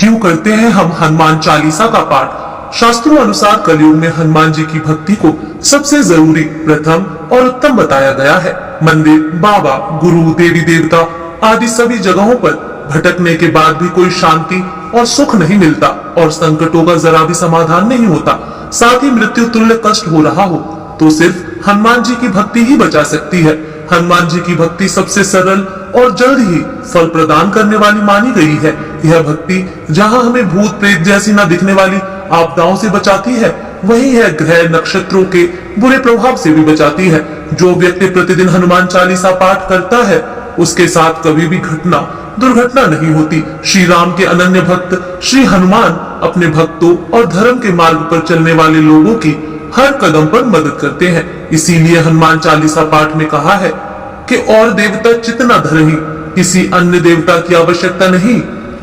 क्यों करते हैं हम हनुमान चालीसा का पाठ? शास्त्रों अनुसार कलयुग में हनुमान जी की भक्ति को सबसे जरूरी, प्रथम और उत्तम बताया गया है। मंदिर, बाबा, गुरु, देवी देवता आदि सभी जगहों पर भटकने के बाद भी कोई शांति और सुख नहीं मिलता और संकटों का जरा भी समाधान नहीं होता, साथ ही मृत्यु तुल्य कष्ट हो रहा हो, तो सिर्फ हनुमान जी की भक्ति ही बचा सकती है। हनुमान जी की भक्ति सबसे सरल और जल्द ही फल प्रदान करने वाली मानी गई है। यह भक्ति जहाँ हमें भूत प्रेत जैसी न दिखने वाली आपदाओं से बचाती है, वही है ग्रह नक्षत्रों के बुरे प्रभाव से भी बचाती है। जो व्यक्ति प्रतिदिन हनुमान चालीसा पाठ करता है, उसके साथ कभी भी दुर्घटना नहीं होती। श्री राम के अनन्य भक्त श्री हनुमान अपने भक्तों और धर्म के मार्ग पर चलने वाले लोगों की हर कदम पर मदद करते हैं। इसीलिए हनुमान चालीसा पाठ में कहा है कि और देवता चितना धरहि, किसी अन्य देवता की आवश्यकता नहीं।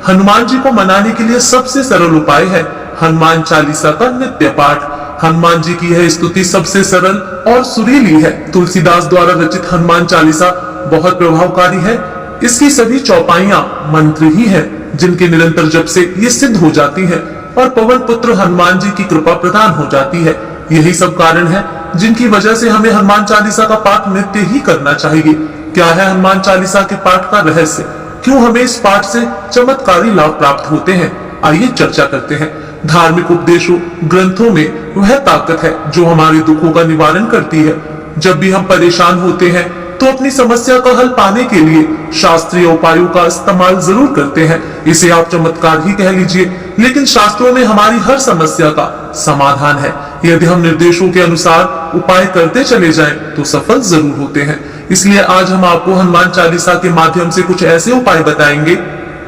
हनुमान जी को मनाने के लिए सबसे सरल उपाय है हनुमान चालीसा का नित्य पाठ। हनुमान जी की यह स्तुति सबसे सरल और सुरीली है। तुलसीदास द्वारा रचित हनुमान चालीसा बहुत प्रभावकारी है। इसकी सभी चौपाइयां मंत्र ही है, जिनके निरंतर जप से ये सिद्ध हो जाती है और पवन पुत्र हनुमान जी की कृपा प्रदान हो जाती है। यही सब कारण है जिनकी वजह से हमें हनुमान चालीसा का पाठ नित्य ही करना चाहिए। क्या है हनुमान चालीसा के पाठ का रहस्य? क्यों हमें इस पाठ से चमत्कारी लाभ प्राप्त होते हैं? आइए चर्चा करते हैं। धार्मिक उपदेशों ग्रंथों में वह ताकत है जो हमारे दुखों का निवारण करती है। जब भी हम परेशान होते हैं तो अपनी समस्या का हल पाने के लिए शास्त्रीय उपायों का इस्तेमाल जरूर करते हैं। इसे आप चमत्कार ही कह लीजिए, लेकिन शास्त्रों में हमारी हर समस्या का समाधान है। यदि हम निर्देशों के अनुसार उपाय करते चले जाएं, तो सफल जरूर होते हैं। इसलिए आज हम आपको हनुमान चालीसा के माध्यम से कुछ ऐसे उपाय बताएंगे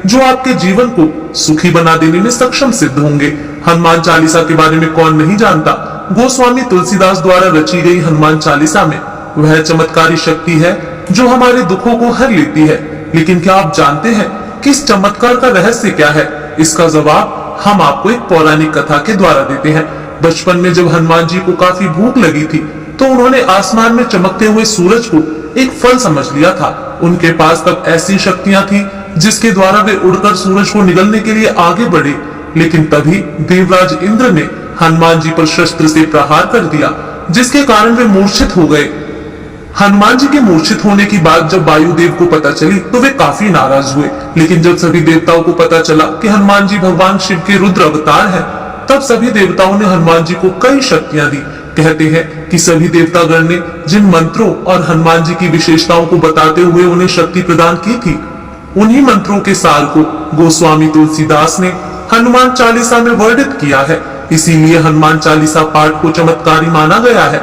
जो आपके जीवन को सुखी बना देने में सक्षम सिद्ध होंगे। हनुमान चालीसा के बारे में कौन नहीं जानता? गोस्वामी तुलसीदास द्वारा रची गई हनुमान चालीसा में वह चमत्कारी शक्ति है जो हमारे दुखों को हर लेती है। लेकिन क्या आप जानते हैं कि इस चमत्कार का रहस्य क्या है? इसका जवाब हम आपको एक पौराणिक कथा के द्वारा देते हैं। बचपन में जब हनुमान जी को काफी भूख लगी थी, तो उन्होंने आसमान में चमकते हुए सूरज को एक फल समझ लिया था। उनके पास तब ऐसी शक्तियां थी जिसके द्वारा वे उड़कर सूरज को निगलने के लिए आगे बढ़े। लेकिन तभी देवराज इंद्र ने हनुमान जी पर शस्त्र से प्रहार कर दिया, जिसके कारण वे मूर्छित हो गए। हनुमान जी के मूर्छित होने की बात जब वायुदेव को पता चली तो वे काफी नाराज हुए। लेकिन जब सभी देवताओं को पता चला कि हनुमान जी भगवान शिव के रुद्र अवतार हैं, तब सभी देवताओं ने हनुमान जी को कई शक्तियां दी। कहते हैं कि सभी देवतागण ने जिन मंत्रों और हनुमान जी की विशेषताओं को बताते हुए उन्हें शक्ति प्रदान की थी, उन्हीं मंत्रों के सार को गोस्वामी तुलसीदास ने हनुमान चालीसा में वर्णित किया है। इसीलिए हनुमान चालीसा पाठ को चमत्कारी माना गया है।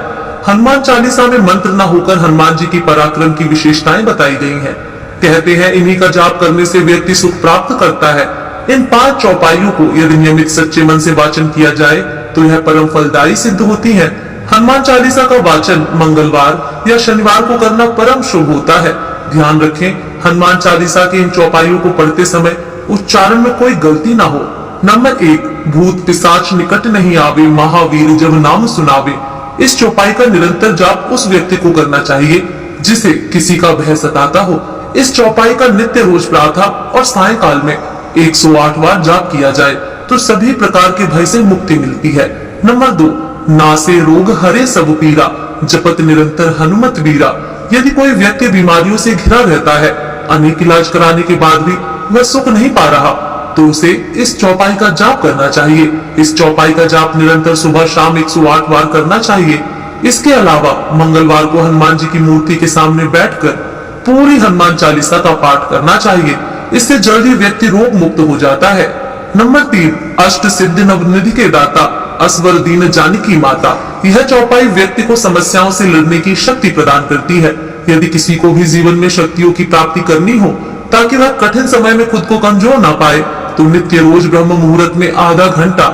हनुमान चालीसा में मंत्र न होकर हनुमान जी की पराक्रम की विशेषताएं बताई गई हैं। कहते हैं इन्हीं का जाप करने से व्यक्ति सुख प्राप्त करता है। इन 5 चौपाइयों को यदि नियमित सच्चे मन से वाचन किया जाए तो यह परम फलदायी सिद्ध होती है। हनुमान चालीसा का वाचन मंगलवार या शनिवार को करना परम शुभ होता है। ध्यान रखें, हनुमान चालीसा के इन चौपाइयों को पढ़ते समय उच्चारण में कोई गलती ना हो। नंबर 1, भूत पिशाच निकट नहीं आवे, महावीर जब नाम सुनावे। इस चौपाई का निरंतर जाप उस व्यक्ति को करना चाहिए जिसे किसी का भय सताता हो। इस चौपाई का नित्य रोज प्रातः और सायंकाल में 108 बार जाप किया जाए तो सभी प्रकार के भय से मुक्ति मिलती है। नंबर 2, नासे रोग हरे सब पीरा, जपत निरंतर हनुमत वीरा। यदि कोई व्यक्ति बीमारियों से घिरा रहता है, अनेक इलाज कराने के बाद भी वह सुख नहीं पा रहा, तो उसे इस चौपाई का जाप करना चाहिए। इस चौपाई का जाप निरंतर सुबह शाम 108 बार करना चाहिए। इसके अलावा मंगलवार को हनुमान जी की मूर्ति के सामने बैठकर पूरी हनुमान चालीसा का पाठ करना चाहिए। इससे जल्दी व्यक्ति रोग मुक्त हो जाता है। नंबर 3, अष्ट सिद्धि नवनिधि के दाता, असवर दीन जानकी माता। यह चौपाई व्यक्ति को समस्याओं से लड़ने की शक्ति प्रदान करती है। यदि किसी को भी जीवन में शक्तियों की प्राप्ति करनी हो ताकि वह कठिन समय में खुद को कमजोर ना पाए, तो नित्य रोज ब्रह्म मुहूर्त में आधा घंटा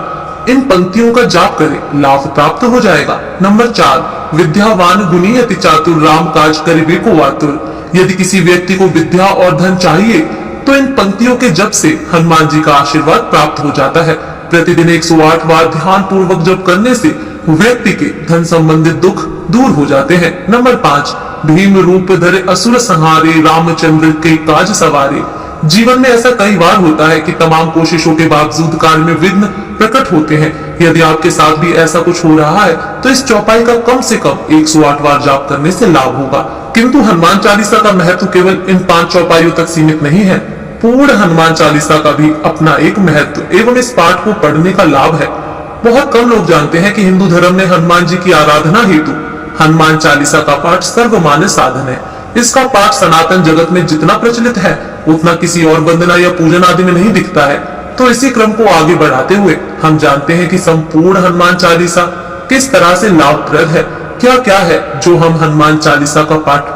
इन पंक्तियों का जाप करें, लाभ प्राप्त हो जाएगा। नंबर 4, विद्यावान गुणी अति चातुर, राम काज करिबे को आतुर। यदि किसी व्यक्ति को विद्या और धन चाहिए तो इन पंक्तियों के जप से हनुमान जी का आशीर्वाद प्राप्त हो जाता है। प्रतिदिन 108 बार ध्यान पूर्वक जप करने से व्यक्ति के धन संबंधित दुख दूर हो जाते हैं। नंबर 5, भीम रूप धरे असुर संहारे, रामचंद्र के काज सवारे। जीवन में ऐसा कई बार होता है कि तमाम कोशिशों के बावजूद कार्य में विघ्न प्रकट होते हैं। यदि आपके साथ भी ऐसा कुछ हो रहा है तो इस चौपाई का कम से कम 108 बार जाप करने से लाभ होगा। किंतु हनुमान चालीसा का महत्व केवल इन 5 चौपाइयों तक सीमित नहीं है। पूर्ण हनुमान चालीसा का भी अपना एक महत्व एवं इस पाठ को पढ़ने का लाभ है। बहुत कम लोग जानते हैं कि हिंदू धर्म ने हनुमान जी की आराधना हेतु हनुमान चालीसा का पाठ सर्वमान्य साधन है। इसका पाठ सनातन जगत में जितना प्रचलित है उतना किसी और वंदना या पूजन आदि में नहीं दिखता है। तो इसी क्रम को आगे बढ़ाते हुए हम जानते हैं कि संपूर्ण हनुमान चालीसा किस तरह से लाभप्रद है, क्या क्या है जो हम हनुमान चालीसा का पाठ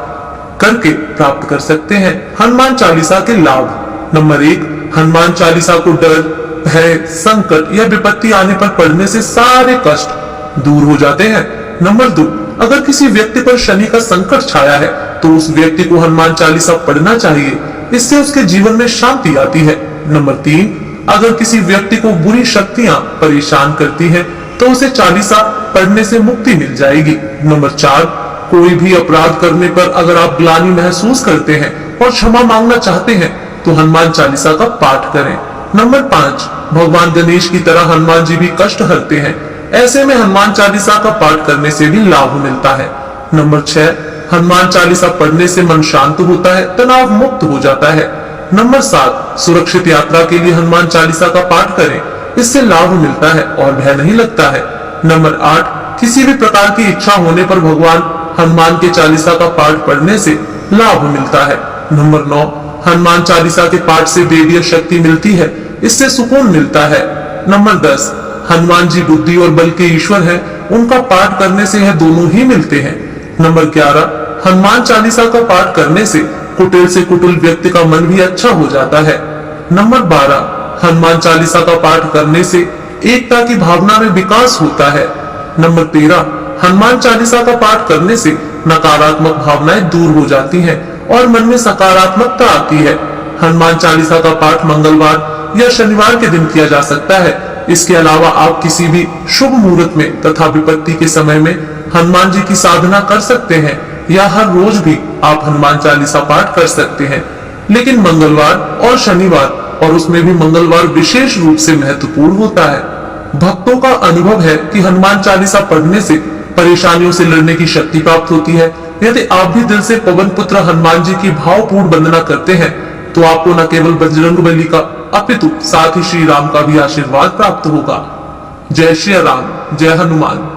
करके प्राप्त कर सकते हैं। हनुमान चालीसा के लाभ। नंबर 1, हनुमान चालीसा को डर, भय, संकट या विपत्ति आने पर पढ़ने से सारे कष्ट दूर हो जाते हैं। नंबर 2, अगर किसी व्यक्ति पर शनि का संकट छाया है तो उस व्यक्ति को हनुमान चालीसा पढ़ना चाहिए, इससे उसके जीवन में शांति आती है। नंबर 3, अगर किसी व्यक्ति को बुरी शक्तियां परेशान करती हैं तो उसे चालीसा पढ़ने से मुक्ति मिल जाएगी। नंबर 4, कोई भी अपराध करने पर अगर आप ग्लानि महसूस करते हैं और क्षमा मांगना चाहते हैं तो हनुमान चालीसा का पाठ करें। नंबर 5, भगवान गणेश की तरह हनुमान जी भी कष्ट हरते हैं, ऐसे में हनुमान चालीसा का पाठ करने से भी लाभ मिलता है। नंबर 6, हनुमान चालीसा पढ़ने से मन शांत होता है, तनाव मुक्त हो जाता है। नंबर 7, सुरक्षित यात्रा के लिए हनुमान चालीसा का पाठ करें, इससे लाभ मिलता है और भय नहीं लगता है। नंबर 8, किसी भी प्रकार की इच्छा होने पर भगवान हनुमान के चालीसा का पाठ पढ़ने से लाभ मिलता है। नंबर 9, हनुमान चालीसा के पाठ से दैवीय शक्ति मिलती है, इससे सुकून मिलता है। नंबर 10, हनुमान जी बुद्धि और बल के ईश्वर हैं, उनका पाठ करने से यह दोनों ही मिलते हैं। नंबर 11, हनुमान चालीसा का पाठ करने से कुटिल से कुटिल व्यक्ति का मन भी अच्छा हो जाता है। नंबर 12, हनुमान चालीसा का पाठ करने से एकता की भावना में विकास होता है। नंबर 13, हनुमान चालीसा का पाठ करने से नकारात्मक भावनाएं दूर हो जाती हैं और मन में सकारात्मकता आती है। हनुमान चालीसा का पाठ मंगलवार या शनिवार के दिन किया जा सकता है। इसके अलावा आप किसी भी शुभ मुहूर्त में तथा विपत्ति के समय में हनुमान जी की साधना कर सकते हैं या हर रोज भी आप हनुमान चालीसा पाठ कर सकते हैं। लेकिन मंगलवार और शनिवार, और उसमें भी मंगलवार विशेष रूप से महत्वपूर्ण होता है। भक्तों का अनुभव है कि हनुमान चालीसा पढ़ने से परेशानियों से लड़ने की शक्ति प्राप्त होती है। यदि आप भी दिल से पवन पुत्र हनुमान जी की भावपूर्ण वंदना करते हैं तो आपको न केवल बजरंगबली का अपितु साथ ही श्री राम का भी आशीर्वाद प्राप्त होगा। जय श्री राम, जय हनुमान।